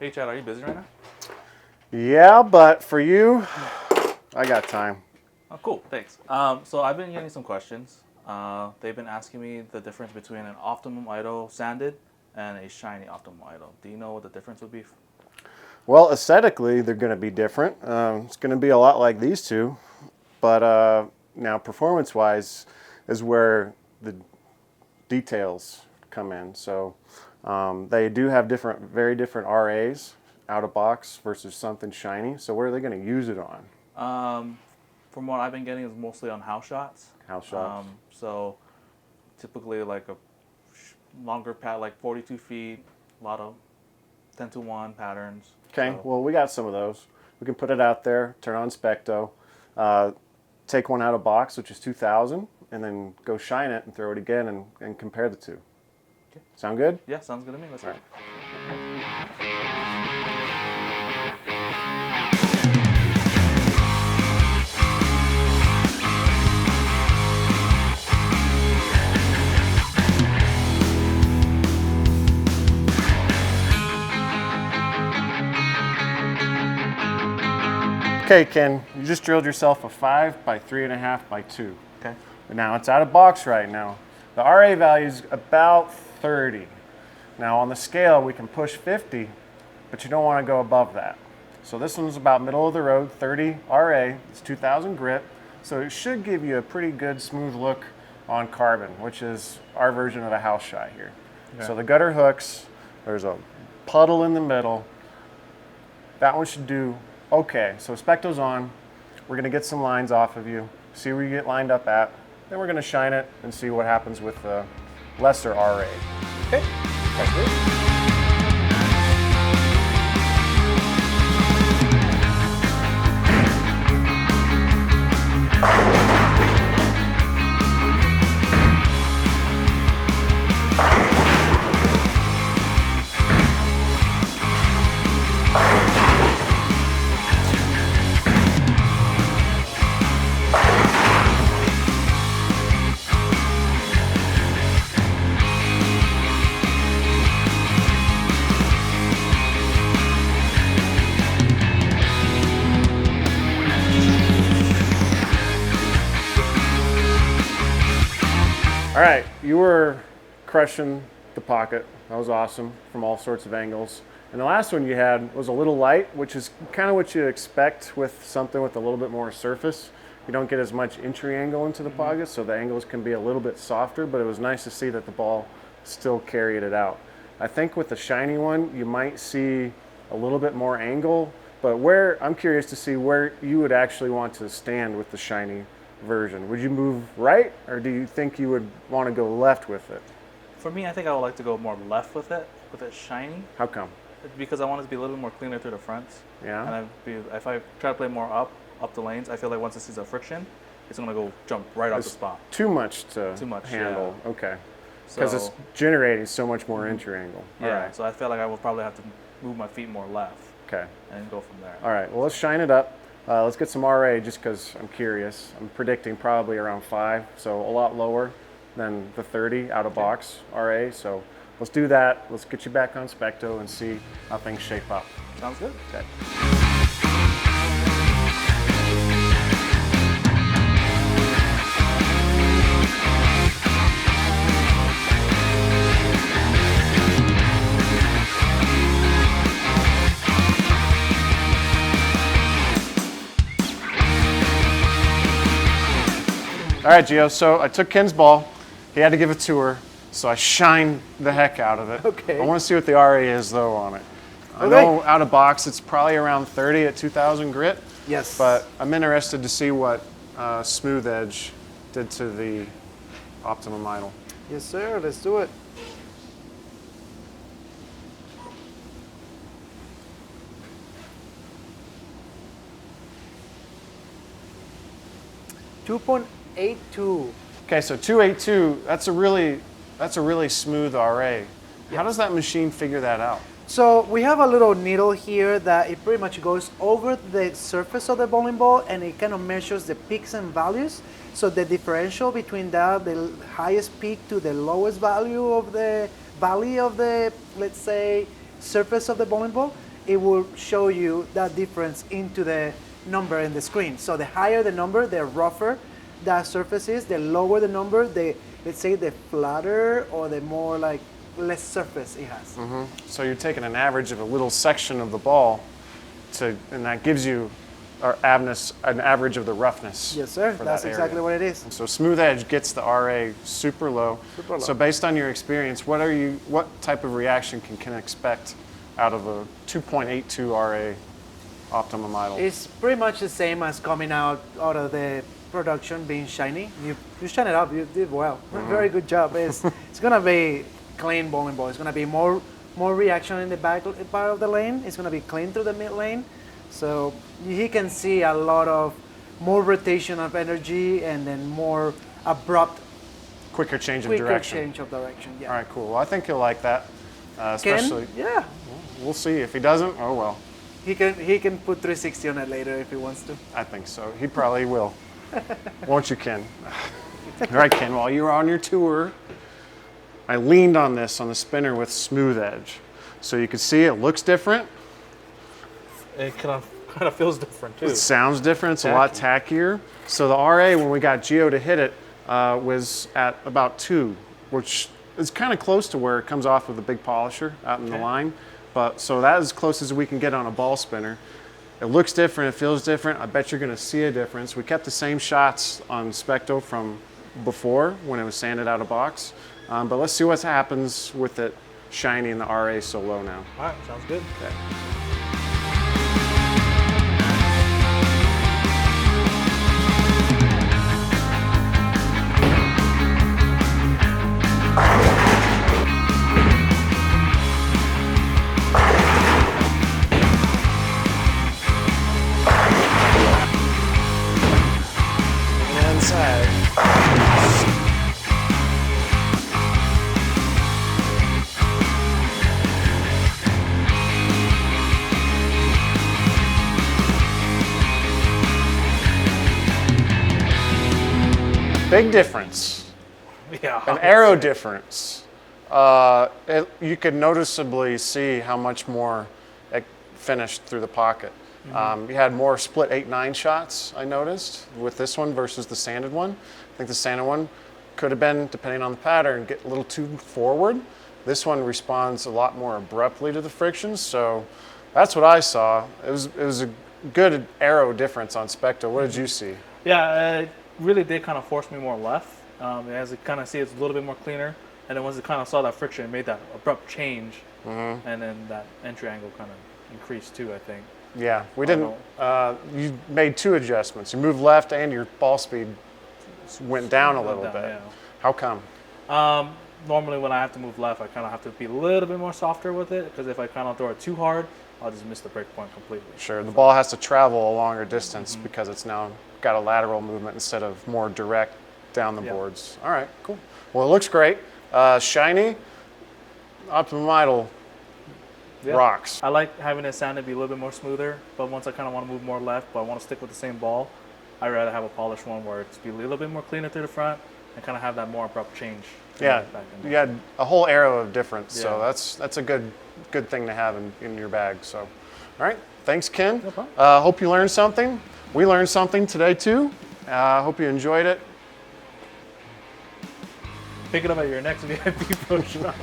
Hey Chad, are you busy right now? Yeah, but for you, I got time. Oh, cool, thanks. So I've been getting some questions. They've been asking me the difference between an Optimum Idol sanded and a shiny Optimum Idol. Do you know what the difference would be? Well, aesthetically, they're going to be different. It's going to be a lot like these two, but now performance-wise is where the details come in. So they do have very different RAs out of box versus something shiny. So where are they going to use it on? From what I've been getting is mostly on house shots. House shots. So typically like a longer pad, like 42 feet, a lot of 10-to-1 patterns. Okay, So, well, we got some of those. We can put it out there, turn on Specto, take one out of box, which is 2,000, and then go shine it and throw it again and compare the two. okay. Sound good? Yeah, sounds good to me. Let's All go. Okay, Ken, you just drilled yourself a 5 by 3.5 by 2. Okay. But now it's out of box right now. The RA value is about 30. Now on the scale, we can push 50, but you don't want to go above that. So this one's about middle of the road, 30 RA, it's 2,000 grit. So it should give you a pretty good smooth look on carbon, which is our version of a house shot here. Okay. So the gutter hooks, there's a puddle in the middle. That one should do okay. So Specto's on. We're gonna get some lines off of you, see where you get lined up at. Then we're gonna shine it and see what happens with the lesser RA. Okay, that's good. All right, you were crushing the pocket. That was awesome from all sorts of angles. And the last one you had was a little light, which is kind of what you expect with something with a little bit more surface. You don't get as much entry angle into the pocket, so the angles can be a little bit softer, but it was nice to see that the ball still carried it out. I think with the shiny one, you might see a little bit more angle, but I'm curious to see where you would actually want to stand with the shiny version. Would you move right, or do you think you would want to go left with it? For me, I think I would like to go more left with it shiny. How come? Because I want it to be a little bit more cleaner through the fronts. Yeah. And if I try to play more up the lanes, I feel like once it sees a friction, it's gonna go jump right off the spot. Too much to handle. Yeah. Okay. Because it's generating so much more entry angle. Yeah. All right. So I feel like I will probably have to move my feet more left. Okay. And go from there. All right. Well, let's shine it up. Let's get some RA just because I'm curious. I'm predicting probably around 5, so a lot lower than the 30 out of box RA. So let's do that. Let's get you back on Specto and see how things shape up. Sounds good. Okay. All right, Gio, so I took Ken's ball. He had to give it to her, so I shined the heck out of it. Okay. I want to see what the RA is, though, on it. I know out of box it's probably around 30 at 2,000 grit. Yes. But I'm interested to see what Smooth Edge did to the Optimum Idol. Yes, sir. Let's do it. .82. Okay, so 282. That's a really smooth RA. How does that machine figure that out? So we have a little needle here that it pretty much goes over the surface of the bowling ball, and it kind of measures the peaks and values. So the differential between that, the highest peak to the lowest value of the valley of the, let's say, surface of the bowling ball, it will show you that difference into the number in the screen. So the higher the number, the rougher that surface is. The lower the number, let's say the flatter or the more like less surface it has. So you're taking an average of a little section of the ball, and that gives you an average of the roughness. Yes, sir. For That's that exactly area. what it is. And so smooth edge gets the RA super low. Super low. So based on your experience, what type of reaction can expect out of a 2.82 RA Optimum Idol? It's pretty much the same as coming out of the production being shiny. You shine it up. You did well. Very good job. It's gonna be clean bowling ball. It's gonna be more reaction in the back part of the lane. It's gonna be clean through the mid lane. So he can see a lot of more rotation of energy and then more abrupt, Quicker change of quicker direction. change of direction. Yeah. All right, cool. Well, I think he'll like that, especially. Yeah. We'll see. If he doesn't, oh well. He can put 360 on it later if he wants to. I think so. He probably will. Won't you, Ken? All right, Ken. While you were on your tour, I leaned on the spinner with smooth edge, so you can see it looks different. It kind of feels different too. It sounds different. It's a lot tackier. So the RA, when we got Gio to hit it, was at about 2, which is kind of close to where it comes off with a big polisher out in the line. But so that is as close as we can get on a ball spinner. It looks different. It feels different. I bet you're going to see a difference. We kept the same shots on Specto from before when it was sanded out of box. But let's see what happens with it shiny and the RA so low now. All right, sounds good. Okay. Big difference. Yeah. An arrow difference. You could noticeably see how much more it finished through the pocket. You had more split 8-9 shots, I noticed, with this one versus the sanded one. I think the sanded one could have been, depending on the pattern, get a little too forward. This one responds a lot more abruptly to the friction, so that's what I saw. It was a good arrow difference on Specto. What did you see? Yeah, it really did kind of force me more left. As it kind of see, it's a little bit more cleaner. And then once it kind of saw that friction, it made that abrupt change. And then that entry angle kind of increased too, I think. Yeah, we didn't. You made 2 adjustments. You moved left and your ball speed went down a little bit. Yeah. How come? Normally when I have to move left, I kind of have to be a little bit more softer with it, because if I kind of throw it too hard, I'll just miss the break point completely. Sure, the ball has to travel a longer distance because it's now got a lateral movement instead of more direct down the boards. All right, cool. Well, it looks great. Shiny, Optimum Idol rocks. I like having it sound be a little bit more smoother, but once I kind of want to move more left, but I want to stick with the same ball, I'd rather have a polished one where it's be a little bit more cleaner through the front and kind of have that more abrupt change. Yeah, you had a whole arrow of difference, so Yeah. that's a good thing to have in your bag. So, all right, thanks, Ken. No problem. Hope you learned something. We learned something today too. Hope you enjoyed it. Pick it up at your next VIP Pro Shop.